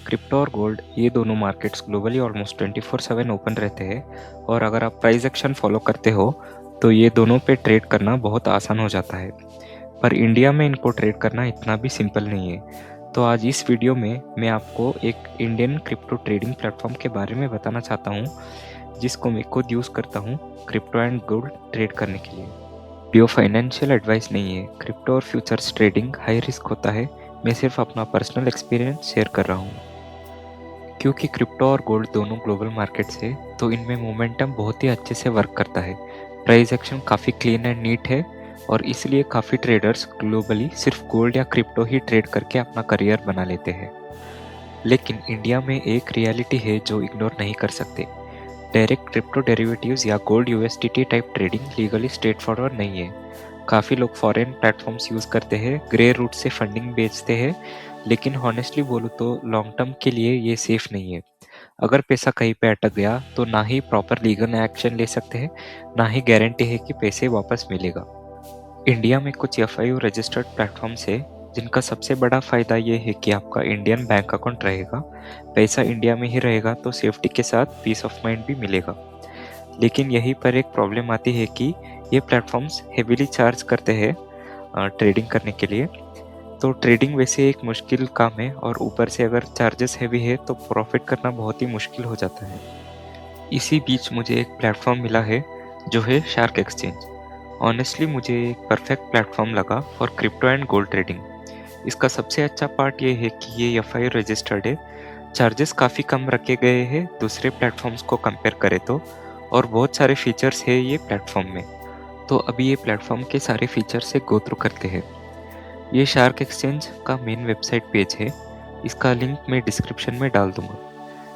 Crypto और gold ये दोनों मार्केट्स ग्लोबली ऑलमोस्ट 24/7 ओपन रहते हैं और अगर आप प्राइस एक्शन फॉलो करते हो तो ये दोनों पे ट्रेड करना बहुत आसान हो जाता है। पर इंडिया में इनको ट्रेड करना इतना भी सिंपल नहीं है। तो आज इस वीडियो में मैं आपको एक इंडियन क्रिप्टो ट्रेडिंग प्लेटफॉर्म के बारे में बताना चाहता हूँ जिसको मैं खुद यूज़ करता हूँ क्रिप्टो एंड गोल्ड ट्रेड करने के लिए। वीडियो फाइनेंशियल एडवाइस नहीं है। क्रिप्टो और फ्यूचर्स ट्रेडिंग हाई रिस्क होता है। मैं सिर्फ अपना पर्सनल एक्सपीरियंस शेयर कर रहा हूँ। क्योंकि क्रिप्टो और गोल्ड दोनों ग्लोबल मार्केट्स है तो इनमें मोमेंटम बहुत ही अच्छे से वर्क करता है। प्राइस एक्शन काफ़ी क्लीन एंड नीट है और इसलिए काफ़ी ट्रेडर्स ग्लोबली सिर्फ गोल्ड या क्रिप्टो ही ट्रेड करके अपना करियर बना लेते हैं। लेकिन इंडिया में एक रियलिटी है जो इग्नोर नहीं कर सकते। डायरेक्ट क्रिप्टो डेरिवेटिव्स या gold USDT type trading legally straight forward नहीं है। काफ़ी लोग फॉरेन प्लेटफॉर्म्स यूज़ करते हैं, ग्रे रूट से फंडिंग बेचते हैं, लेकिन हॉनेस्टली बोलूँ तो लॉन्ग टर्म के लिए ये सेफ नहीं है। अगर पैसा कहीं पे अटक गया तो ना ही प्रॉपर लीगल एक्शन ले सकते हैं, ना ही गारंटी है कि पैसे वापस मिलेगा। इंडिया में कुछ एफआईयू रजिस्टर्ड प्लेटफॉर्म्स है जिनका सबसे बड़ा फ़ायदा ये है कि आपका इंडियन बैंक अकाउंट रहेगा, पैसा इंडिया में ही रहेगा तो सेफ्टी के साथ पीस ऑफ माइंड भी मिलेगा। लेकिन यहीं पर एक प्रॉब्लम आती है कि ये प्लेटफॉर्म्स हेविली चार्ज करते हैं ट्रेडिंग करने के लिए। तो ट्रेडिंग वैसे एक मुश्किल काम है और ऊपर से अगर चार्जेस हैवी है तो प्रॉफिट करना बहुत ही मुश्किल हो जाता है। इसी बीच मुझे एक प्लेटफॉर्म मिला है जो है शार्क एक्सचेंज। ऑनेस्टली मुझे एक परफेक्ट प्लेटफॉर्म लगा for crypto and gold trading. इसका सबसे अच्छा पार्ट ये है कि ये एफआईआई रजिस्टर्ड है, चार्जेस काफ़ी कम रखे गए हैं दूसरे प्लेटफॉर्म्स को कंपेयर करें तो, और बहुत सारे फीचर्स है ये प्लेटफॉर्म में। तो अभी ये प्लेटफॉर्म के सारे फीचर्स से गो थ्रू करते हैं। ये शार्क एक्सचेंज का मेन वेबसाइट पेज है, इसका लिंक मैं डिस्क्रिप्शन में डाल दूंगा।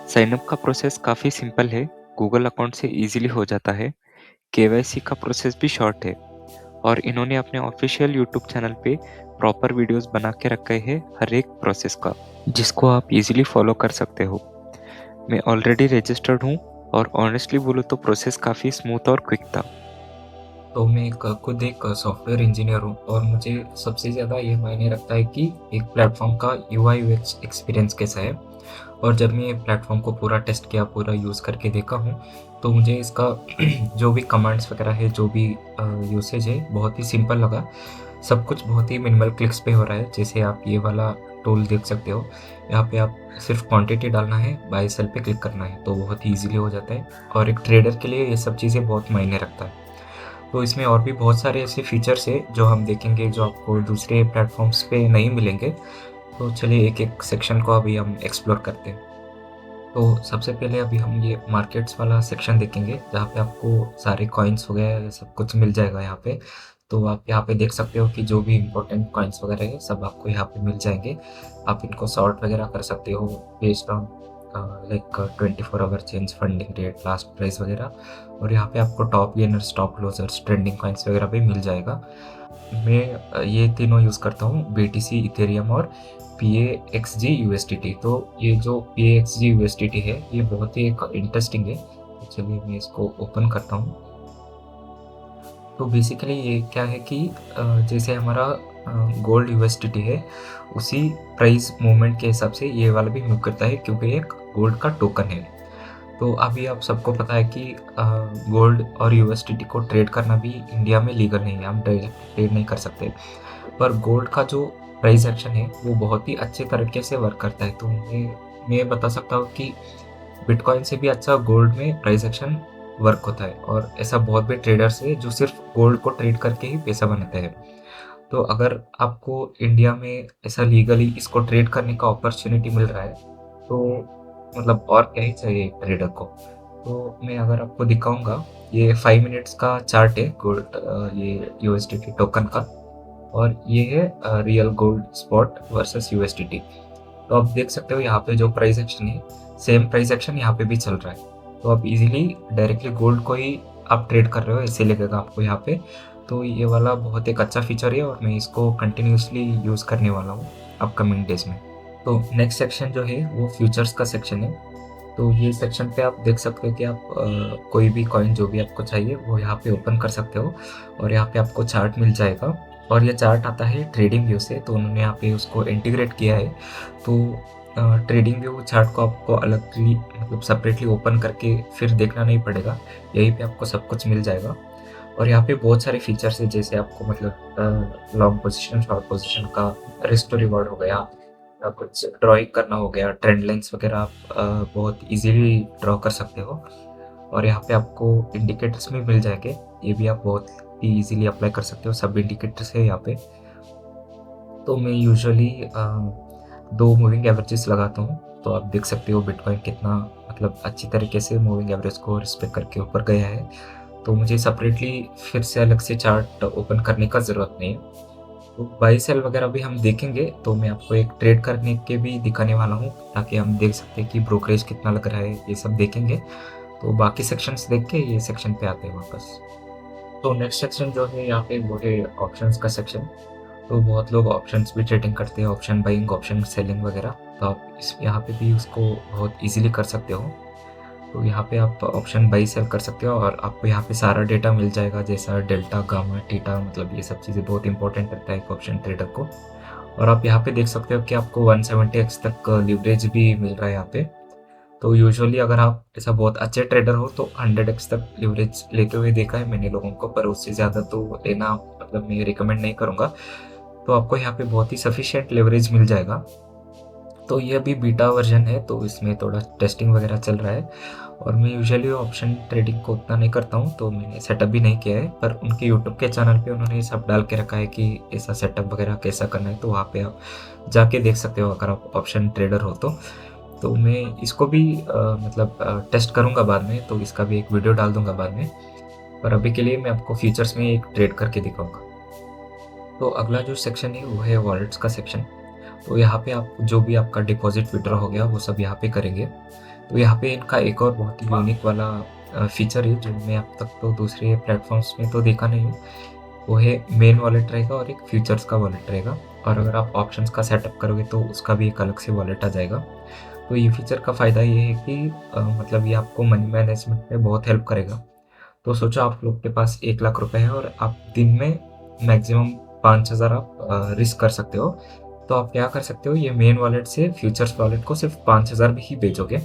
साइनअप का प्रोसेस काफ़ी सिंपल है, गूगल अकाउंट से इजीली हो जाता है। केवाईसी का प्रोसेस भी शॉर्ट है और इन्होंने अपने ऑफिशियल यूट्यूब चैनल पे प्रॉपर वीडियोस बना के रखे हैं हर एक प्रोसेस का, जिसको आप इजीली फॉलो कर सकते हो। मैं ऑलरेडी रजिस्टर्ड हूँ और ऑनेस्टली बोलूँ तो प्रोसेस काफ़ी स्मूथ और क्विक था। तो मैं खुद एक सॉफ्टवेयर इंजीनियर हूँ और मुझे सबसे ज़्यादा ये मायने रखता है कि एक प्लेटफॉर्म का यूआई यूएक्स एक्सपीरियंस कैसा है। और जब मैं प्लेटफॉर्म को पूरा टेस्ट किया, पूरा यूज़ करके देखा हूँ, तो मुझे इसका जो भी कमांड्स वगैरह है, जो भी यूसेज है, बहुत ही सिंपल लगा। सब कुछ बहुत ही मिनिमल क्लिक्स पे हो रहा है। जैसे आप ये वाला टूल देख सकते हो, यहाँ पे आप सिर्फ क्वांटिटी डालना है, बाय सेल पे क्लिक करना है, तो बहुत ही ईजिली हो जाता है। और एक ट्रेडर के लिए ये सब चीज़ें बहुत मायने रखता है। तो इसमें और भी बहुत सारे ऐसे फीचर्स हैं जो हम देखेंगे, जो आपको दूसरे प्लेटफॉर्म्स पे नहीं मिलेंगे। तो चलिए एक एक सेक्शन को अभी हम एक्सप्लोर करते हैं। तो सबसे पहले अभी हम ये मार्केट्स वाला सेक्शन देखेंगे, जहाँ पे आपको सारे कॉइन्स वगैरह ये सब कुछ मिल जाएगा यहाँ पे। तो आप यहाँ पे देख सकते हो कि जो भी इम्पोर्टेंट कॉइन्स वगैरह है सब आपको यहाँ पे मिल जाएंगे। आप इनको सॉर्ट वगैरह कर सकते हो based on like 24 hour change, funding rate, last price वगैरह। और यहाँ पे आपको top gainers, top closers, trending coins वगैरह भी मिल जाएगा। मैं ये तीनों यूज़ करता हूँ, BTC, इथेरियम और PAXG USDT। तो ये जो PAXG USDT है ये बहुत ही एक इंटरेस्टिंग है। तो चलिए मैं इसको ओपन करता हूँ। तो बेसिकली ये क्या है कि जैसे हमारा गोल्ड यूएसडीटी है, उसी प्राइस मूवमेंट के हिसाब से ये वाला भी मूव करता है, क्योंकि एक गोल्ड का टोकन है। तो अभी आप सबको पता है कि गोल्ड और यूएसडीटी को ट्रेड करना भी इंडिया में लीगल नहीं है, हम ट्रेड नहीं कर सकते। पर गोल्ड का जो प्राइस एक्शन है वो बहुत ही अच्छे तरीके से वर्क करता है। तो मैं बता सकता हूँ कि बिटकॉइन से भी अच्छा गोल्ड में प्राइस एक्शन वर्क होता है। और ऐसा बहुत भी ट्रेडर्स है जो सिर्फ गोल्ड को ट्रेड करके ही पैसा बनाते हैं। तो अगर आपको इंडिया में ऐसा लीगली इसको ट्रेड करने का अपॉर्चुनिटी मिल रहा है, तो मतलब और क्या ही चाहिए एक ट्रेडर को। तो मैं अगर आपको दिखाऊंगा, ये 5 मिनट्स का चार्ट है गोल्ड, ये यूएसडीटी टोकन का। और ये है real gold spot versus USDT. तो आप देख सकते हो यहाँ पे जो प्राइस एक्शन है, सेम प्राइस एक्शन यहाँ पे भी चल रहा है। तो आप इजीली डायरेक्टली गोल्ड को ही आप ट्रेड कर रहे हो, ऐसे लगेगा आपको यहाँ पे। तो ये वाला बहुत एक अच्छा फीचर है और मैं इसको कंटिन्यूसली यूज़ करने वाला हूँ अपकमिंग डेज में। तो नेक्स्ट सेक्शन जो है वो फ्यूचर्स का सेक्शन है। तो ये सेक्शन पे आप देख सकते हो कि आप कोई भी कॉइन जो भी आपको चाहिए वो यहाँ पे ओपन कर सकते हो और यहाँ पे आपको चार्ट मिल जाएगा। और ये चार्ट आता है ट्रेडिंग व्यू से, तो उन्होंने यहाँ पे उसको इंटीग्रेट किया है। तो ट्रेडिंग व्यू चार्ट को आपको अलगली मतलब सेपरेटली ओपन करके फिर देखना नहीं पड़ेगा, यहीं पे आपको सब कुछ मिल जाएगा। और यहाँ पे बहुत सारे फीचर्स है, जैसे आपको मतलब लॉन्ग पोजीशन, शॉर्ट पोजीशन का रिस्क टू रिवॉर्ड हो गया, या कुछ ड्राइंग करना हो गया, ट्रेंड लाइन्स वगैरह आप बहुत इजीली ड्रॉ कर सकते हो। और यहाँ पे आपको इंडिकेटर्स भी मिल जाएंगे, ये भी आप बहुत ही इजीली अप्लाई कर सकते हो। सब इंडिकेटर्स है यहाँ पे। तो मैं यूजुअली 2 मूविंग एवरेजेस लगाता हूँ, तो आप देख सकते हो बिटकॉइन कितना मतलब अच्छी तरीके से मूविंग एवरेज को रिस्पेक्ट करके ऊपर गया है। तो मुझे सेपरेटली फिर से अलग से चार्ट ओपन करने का ज़रूरत नहीं है। तो बाई सेल वगैरह भी हम देखेंगे, तो मैं आपको एक ट्रेड करने के भी दिखाने वाला हूँ, ताकि हम देख सकते हैं कि ब्रोकरेज कितना लग रहा है, ये सब देखेंगे। तो बाकी सेक्शंस देख के ये सेक्शन पे आते हैं वापस। तो नेक्स्ट सेक्शन जो है यहाँ पे वो है ऑप्शंस का सेक्शन। तो बहुत लोग ऑप्शंस भी ट्रेडिंग करते हैं, ऑप्शन बाइंग, ऑप्शन सेलिंग वगैरह। तो आप इस यहाँ पे भी उसको बहुत इजीली कर सकते हो। तो यहाँ पे आप ऑप्शन बाई सेल कर सकते हो, और आपको यहाँ पे सारा डेटा मिल जाएगा, जैसा डेल्टा, गामा, थीटा, मतलब ये सब चीज़ें बहुत इंपॉर्टेंट रहता है एक ऑप्शन ट्रेडर को। और आप यहाँ पे देख सकते हो कि आपको 170x तक लिवरेज भी मिल रहा है यहाँ पे। तो यूजुअली अगर आप ऐसा बहुत अच्छे ट्रेडर हो तो 100x तक लिवरेज लेते हुए देखा है मैंने लोगों को, पर उससे ज़्यादा तो लेना मतलब मैं रिकमेंड नहीं करूँगा। तो आपको यहाँ पे बहुत ही सफिशिएंट लिवरेज मिल जाएगा। तो ये अभी बीटा वर्जन है, तो इसमें थोड़ा टेस्टिंग वगैरह चल रहा है, और मैं यूजुअली ऑप्शन ट्रेडिंग को उतना नहीं करता हूँ, तो मैंने सेटअप भी नहीं किया है। पर उनके यूट्यूब के चैनल पे उन्होंने सब डाल के रखा है कि ऐसा सेटअप वगैरह कैसा करना है, तो वहाँ पे आप जाके देख सकते हो अगर आप ऑप्शन ट्रेडर हो तो मैं इसको भी मतलब टेस्ट करूँगा बाद में, तो इसका भी एक वीडियो डाल दूँगा बाद में। पर अभी के लिए मैं आपको फ्यूचर्स में एक ट्रेड करके दिखाऊँगा। तो अगला जो सेक्शन है वो है वॉलेट्स का सेक्शन। तो यहाँ पे आप जो भी आपका डिपॉजिट विड्रॉ हो गया वो सब यहाँ पे करेंगे। तो यहाँ पे इनका एक और बहुत ही यूनिक वाला फीचर है, जो मैं अब तक तो दूसरे प्लेटफॉर्म्स में तो देखा नहीं है। वो है मेन वॉलेट रहेगा और एक फ्यूचर्स का वॉलेट रहेगा, और अगर आप ऑप्शंस का सेटअप करोगे तो उसका भी एक अलग से वॉलेट आ जाएगा। तो ये फीचर का फ़ायदा ये है कि मतलब ये आपको मनी मैनेजमेंट में बहुत हेल्प करेगा। तो सोचो आप लोग के पास 1 लाख रुपए है, और आप दिन में मैक्सिमम 5,000 आप रिस्क कर सकते हो। तो आप क्या कर सकते हो, ये मेन वॉलेट से फ्यूचर्स वॉलेट को सिर्फ 5,000 ही भेजोगे,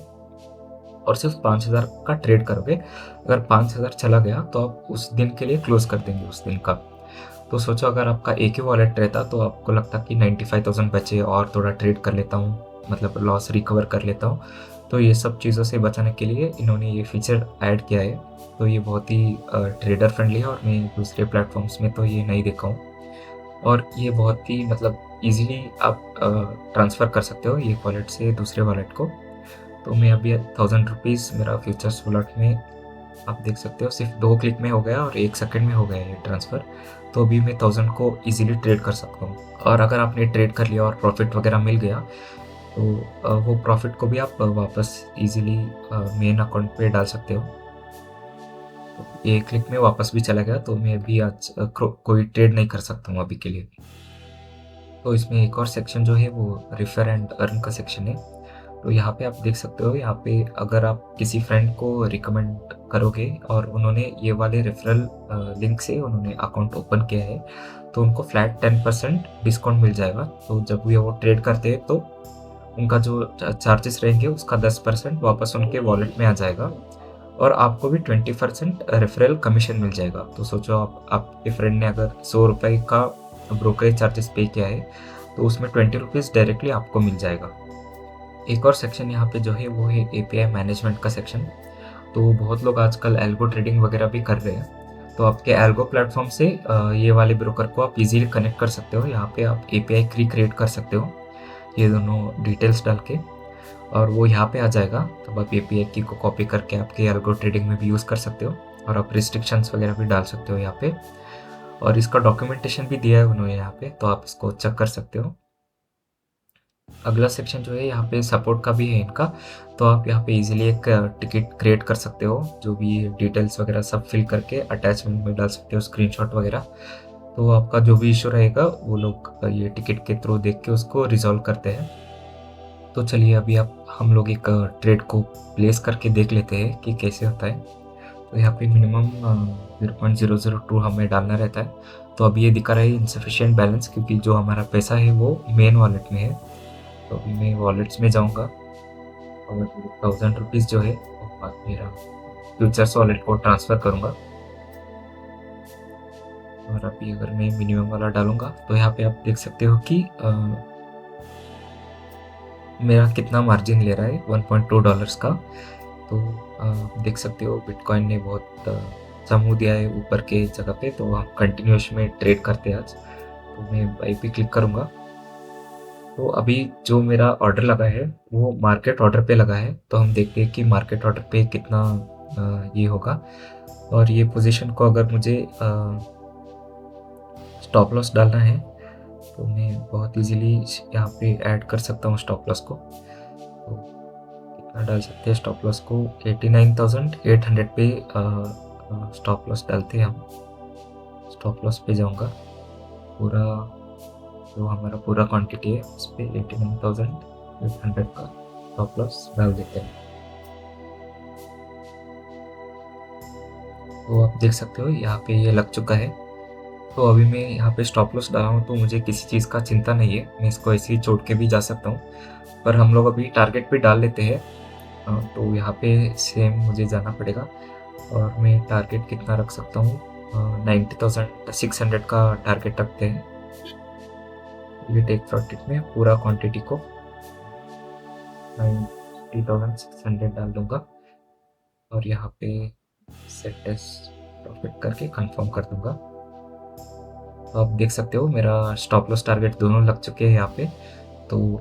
और सिर्फ 5,000 का ट्रेड करोगे। अगर 5,000 चला गया तो आप उस दिन के लिए क्लोज कर देंगे उस दिन का। तो सोचो अगर आपका एक ही वॉलेट रहता तो आपको लगता कि 95,000 बचे और थोड़ा ट्रेड कर लेता हूँ, मतलब लॉस रिकवर कर लेता हूँ। तो ये सब चीज़ों से बचाने के लिए इन्होंने ये फीचर ऐड किया है। तो ये बहुत ही ट्रेडर फ्रेंडली है, और मैं दूसरे प्लेटफॉर्म्स में तो ये नहीं देखा हूँ। और ये बहुत ही मतलब ईज़िली आप ट्रांसफ़र कर सकते हो एक वॉलेट से दूसरे वॉलेट को। तो मैं अभी 1000 रुपीज़ मेरा फ्यूचर्स वॉलेट में, आप देख सकते हो सिर्फ 2 क्लिक में हो गया और 1 सेकंड में हो गया ये ट्रांसफ़र। तो अभी मैं 1000 को ईज़िली ट्रेड कर सकता हूँ। और अगर आपने ट्रेड कर लिया और प्रॉफ़िट वगैरह मिल गया, तो वो प्रॉफ़िट को भी आप वापस ईज़िली मेन अकाउंट पे डाल सकते हो। तो 1 क्लिक में वापस भी चला गया, तो मैं अभी आज कोई ट्रेड नहीं कर सकता हूँ अभी के लिए। तो इसमें एक और सेक्शन जो है वो रेफर एंड अर्न का सेक्शन है। तो यहाँ पे आप देख सकते हो, यहाँ पे अगर आप किसी फ्रेंड को रिकमेंड करोगे और उन्होंने ये वाले रेफरल लिंक से उन्होंने अकाउंट ओपन किया है, तो उनको फ्लैट 10% डिस्काउंट मिल जाएगा। तो जब वो ट्रेड करते हैं तो उनका जो चार्जेस रहेंगे उसका 10% वापस उनके वॉलेट में आ जाएगा, और आपको भी 20% रेफरल कमीशन मिल जाएगा। तो सोचो आपके फ्रेंड ने अगर 100 रुपये का ब्रोकरेज चार्जेस पे किया है, तो उसमें 20 रुपीज़ डायरेक्टली आपको मिल जाएगा। एक और सेक्शन यहाँ पे जो है वो है एपीआई मैनेजमेंट का सेक्शन। तो बहुत लोग आजकल एल्गो ट्रेडिंग वगैरह भी कर रहे हैं। तो आपके एल्गो प्लेटफॉर्म से ये वाले ब्रोकर को आप इजीली कनेक्ट कर सकते हो। यहाँ पे आप एपीआई की क्रिएट कर सकते हो, ये दोनों डिटेल्स डाल के, और वो यहाँ पे आ जाएगा। तब आप एपीआई की को कॉपी करके आपके एल्गो ट्रेडिंग में भी यूज़ कर सकते हो, और आप रिस्ट्रिक्शंस वगैरह भी डाल सकते हो यहाँ पे। और इसका डॉक्यूमेंटेशन भी दिया है उन्होंने यहाँ पे, तो आप इसको चेक कर सकते हो। अगला सेक्शन जो है यहाँ पे सपोर्ट का भी है इनका। तो आप यहाँ पे इजीली एक टिकट क्रिएट कर सकते हो, जो भी डिटेल्स वगैरह सब फिल करके अटैचमेंट में डाल सकते हो, स्क्रीनशॉट वगैरह। तो आपका जो भी इशू रहेगा वो लोग ये टिकट के थ्रू देख के उसको रिजॉल्व करते हैं। तो चलिए अभी हम लोग एक ट्रेड को प्लेस करके देख लेते हैं कि कैसे होता है। तो यहाँ पे मिनिमम 0.002 हमें डालना रहता है। तो अभी ये दिखा रहा है इनसफिशिएंट बैलेंस, क्योंकि जो हमारा पैसा है वो मेन वॉलेट में है। तो अभी मैं वॉलेट्स में जाऊँगा और 1000 रुपीज़ जो है वो मेरा फ्यूचर्स वॉलेट को ट्रांसफ़र करूँगा। और अभी अगर मैं मिनिमम वाला डालूँगा तो यहाँ पे आप देख सकते हो कि मेरा कितना मार्जिन ले रहा है, $1.2 का। तो देख सकते हो बिटकॉइन ने बहुत अच्छा मूव दिया है ऊपर के जगह पे, तो हम कंटिन्यूअस में ट्रेड करते हैं आज। तो मैं बाई पे क्लिक करूँगा। तो अभी जो मेरा ऑर्डर लगा है वो मार्केट ऑर्डर पे लगा है, तो हम देखते हैं कि मार्केट ऑर्डर पे कितना ये होगा। और ये पोजीशन को अगर मुझे स्टॉप लॉस डालना है तो मैं बहुत इजीली यहाँ पे ऐड कर सकता हूँ स्टॉप लॉस को। तो कितना डाल सकते हैं स्टॉप लॉस को, 89,800 पे स्टॉप लॉस डालते हैं हम। स्टॉप लॉस पे जाऊँगा, पूरा जो हमारा पूरा क्वांटिटी है उस पर 89,800 का स्टॉप लॉस डाल देते हैं। तो आप देख सकते हो यहाँ पे ये लग चुका है। तो अभी मैं यहाँ पे स्टॉप लॉस डाला हूँ तो मुझे किसी चीज़ का चिंता नहीं है, मैं इसको ऐसे ही छोड़ के भी जा सकता हूँ। पर हम लोग अभी टारगेट पे डाल लेते हैं। तो यहाँ पे सेम मुझे जाना पड़ेगा और मैं टारगेट कितना रख सकता हूँ, 90,600 का टारगेट रखते हैं। ये टेक प्रॉफिट में पूरा क्वांटिटी को 90,600 डाल दूंगा और यहाँ पे सेट एज प्रॉफिट करके कंफर्म कर दूंगा। तो आप देख सकते हो मेरा स्टॉप लॉस टारगेट दोनों लग चुके हैं यहाँ पे। तो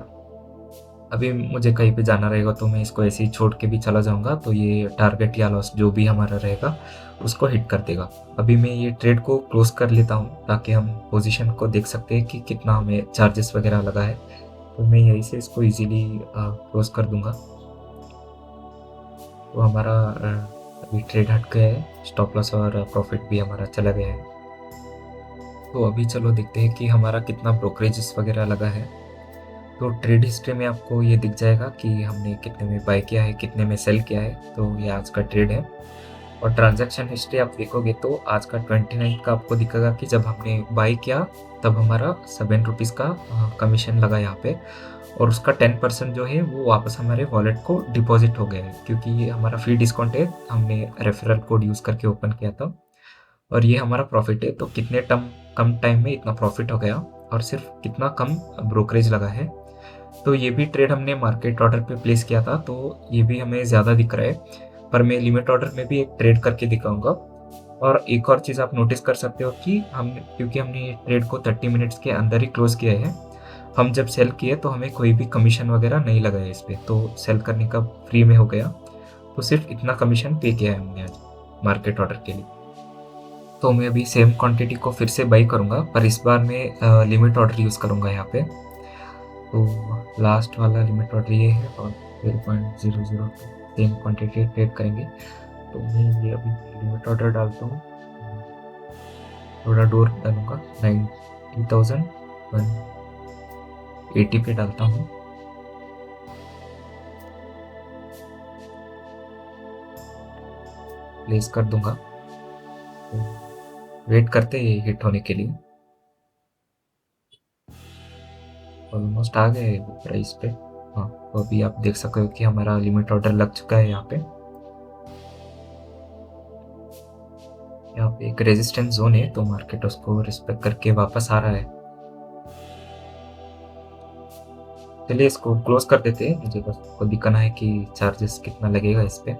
अभी मुझे कहीं पे जाना रहेगा तो मैं इसको ऐसे ही छोड़ के भी चला जाऊंगा, तो ये टारगेट या लॉस जो भी हमारा रहेगा उसको हिट कर देगा। अभी मैं ये ट्रेड को क्लोज कर लेता हूँ ताकि हम पोजीशन को देख सकते हैं कि कितना हमें चार्जेस वगैरह लगा है। तो मैं यहीं से इसको इजीली क्लोज कर दूंगा। तो हमारा अभी ट्रेड हट गया है, स्टॉप लॉस और प्रॉफिट भी हमारा चला गया है। तो अभी चलो देखते हैं कि हमारा कितना ब्रोकरेजेस वगैरह लगा है। तो ट्रेड हिस्ट्री में आपको ये दिख जाएगा कि हमने कितने में बाय किया है, कितने में सेल किया है। तो ये आज का ट्रेड है। और ट्रांजैक्शन हिस्ट्री आप देखोगे तो आज का 29 का आपको दिखेगा कि जब हमने बाय किया तब हमारा 7 रुपीज़ का कमीशन लगा यहाँ पे, और उसका 10% जो है वो वापस हमारे वॉलेट को डिपॉजिट हो गया है, क्योंकि ये हमारा फ्री डिस्काउंट है, हमने रेफरल कोड यूज़ करके ओपन किया था। और ये हमारा प्रॉफिट है, तो कितने कम टाइम में इतना प्रॉफिट हो गया और सिर्फ कितना कम ब्रोकरेज लगा है। तो ये भी ट्रेड हमने मार्केट ऑर्डर पे प्लेस किया था, तो ये भी हमें ज़्यादा दिख रहा है। पर मैं लिमिट ऑर्डर में भी एक ट्रेड करके दिखाऊंगा। और एक और चीज़ आप नोटिस कर सकते हो कि क्योंकि हमने ये ट्रेड को 30 मिनट्स के अंदर ही क्लोज किया है, हम जब सेल किए तो हमें कोई भी कमीशन वगैरह नहीं लगा है इस पर, तो सेल करने का फ्री में हो गया। तो सिर्फ इतना कमीशन पे किया है हमने आज मार्केट ऑर्डर के लिए। तो मैं अभी सेम क्वांटिटी को फिर से बाई करूँगा, पर इस बार मैं लिमिट ऑर्डर यूज़ करूँगा यहाँ पे। तो लास्ट वाला लिमिट ऑर्डर ये है और 0.002 सेम क्वांटिटी ट्रेड करेंगे। तो मैं ये अभी लिमिट ऑर्डर डालता हूँ, थोड़ा डोर डालूंगा, 90,180 पे डालता हूँ। प्लेस कर दूंगा, तो वेट करते हैं हिट होने के लिए। ऑलमोस्ट आ गए प्राइस पे। हाँ, तो अभी आप देख सकते हो कि हमारा लिमिट ऑर्डर लग चुका है। यहाँ पे एक रेजिस्टेंस जोन है, तो मार्केट उसको रिस्पेक्ट करके वापस आ रहा है। चलिए इसको क्लोज कर देते हैं, मुझे बस को दिखाना है कि चार्जेस कितना लगेगा इस पे।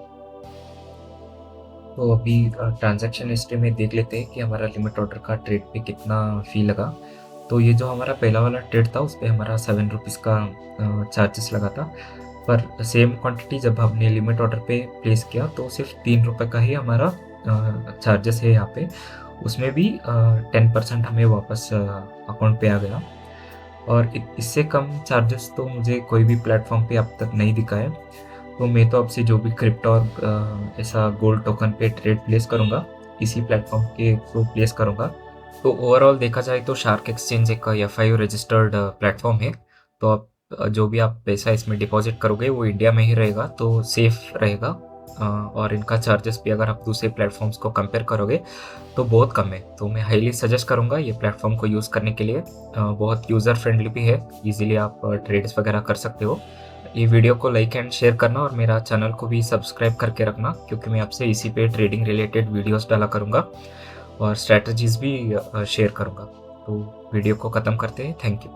तो अभी ट्रांजैक्शन हिस्ट्री में देख लेते हैं कि हमारा लिमिट ऑर्डर का ट्रेड पे कितना फी लगा। तो ये जो हमारा पहला वाला ट्रेड था उस पर हमारा 7 रुपीज़ का चार्जेस लगा था, पर सेम क्वांटिटी जब हमने लिमिट ऑर्डर पे प्लेस किया तो सिर्फ 3 रुपये का ही हमारा चार्जेस है यहाँ पे। उसमें भी 10% हमें वापस अकाउंट पे आ गया। और इससे कम चार्जेस तो मुझे कोई भी प्लेटफॉर्म पे अब तक नहीं दिखा है। तो मैं तो आपसे जो भी क्रिप्टो और ऐसा गोल्ड टोकन पे ट्रेड प्लेस करूँगा, इसी प्लेटफॉर्म के थ्रू प्लेस करूँगा। तो ओवरऑल देखा जाए तो शार्क एक्सचेंज एक FIU रजिस्टर्ड प्लेटफॉर्म है। तो आप जो भी आप पैसा इसमें डिपॉजिट करोगे वो इंडिया में ही रहेगा, तो सेफ रहेगा। और इनका चार्जेस भी अगर आप दूसरे प्लेटफॉर्म्स को कंपेयर करोगे तो बहुत कम है। तो मैं हाईली सजेस्ट करूँगा ये प्लेटफॉर्म को यूज़ करने के लिए। बहुत यूज़र फ्रेंडली भी है, इजीली आप ट्रेड्स वगैरह कर सकते हो। ये वीडियो को लाइक एंड शेयर करना और मेरा चैनल को भी सब्सक्राइब करके रखना, क्योंकि मैं आपसे इसी पे ट्रेडिंग रिलेटेड वीडियोस डाला करूँगा और स्ट्रैटेजीज भी शेयर करूँगा। तो वीडियो को ख़त्म करते हैं। Thank you.